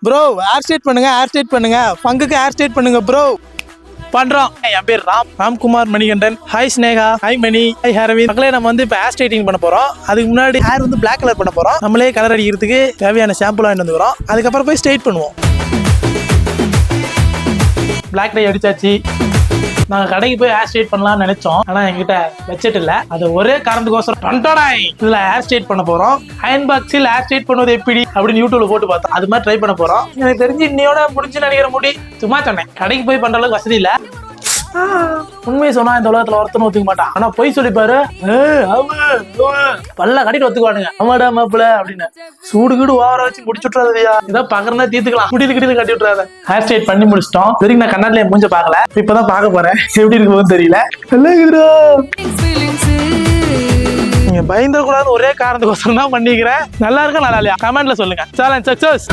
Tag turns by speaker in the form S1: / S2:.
S1: Bro hair straight பண்ணுங்க ஃபங்குக்கு hair straight பண்ணுங்க bro. பண்றோம். என் பேர் ராம்குமார் மணிகண்டன். ஹாய் ஸ்னேகா, ஹாய் மணி, ஹாய் ஹரவி. மக்களே நம்ம வந்து இப்போ ஹேர் ஸ்ட்ரைட்டிங் பண்ண போறோம். அதுக்கு முன்னாடி ஹேர் வந்து பிளாக் கலர் பண்ண போறோம். நம்மளே கலர் அடிக்கிறதுக்கு தேவையான ஷாம்பு வாங்கிட்டு வந்துக்கிறோம். அதுக்கப்புறம் போய் ஸ்ட்ரைட் பண்ணுவோம். பிளாக் டை அடிச்சாச்சு. நாங்கள் கடைக்கு போய் ஹேர் ஸ்ட்ரைட் பண்ணலாம்னு நினைச்சோம். ஆனால் எங்கிட்ட பட்ஜெட் இல்லை. அது ஒரே காரணத்துக்கோசரம் இதில் ஹேர் ஸ்ட்ரைட் பண்ண போறோம். அயன் பாக்ஸில் ஹேர் ஸ்ட்ரைட் பண்ணுவது எப்படி அப்படின்னு யூடியூப்ல போட்டு பார்த்தோம். அது மாதிரி ட்ரை பண்ண போறோம். எனக்கு தெரிஞ்சு இன்னையோட முடிஞ்சு நினைக்கிற முடி. சும்மா சொன்னேன், கடைக்கு போய் பண்ற அளவுக்கு வசதி இல்லை. உண்மையை சொன்னா இந்த உலகத்துல ஒருத்தனும் ஒத்துக்க மாட்டான். ஆனா பொய் சொல்லிப்பாரு, பல்ல கட்டிட்டு ஒத்துக்குவானுங்க. ஆமாடா மாப்பிள்ள அப்படின்னு சூடு கீடு ஓவரா வச்சு முடிச்சு விட்டுறாதயா. இதான் பாக்குறதா தீர்த்துக்கலாம். முடிவு கிட்ட கட்டி விட்டுறாத. ஹேர் ஸ்ட்ரைட் பண்ணி முடிச்சிட்டோம். வரைக்கும் நான் கண்ணாடில மூஞ்ச பாக்கல, இப்பதான் பார்க்க போறேன். எப்படி இருக்கு போது தெரியல. நீங்க பயந்துட கூடாது ஒரே காரணத்துக்கோசரம் தான் பண்ணிக்கிறேன். நல்லா இருக்கா நல்லா இல்லையா கமெண்ட்ல சொல்லுங்க. Challenge success.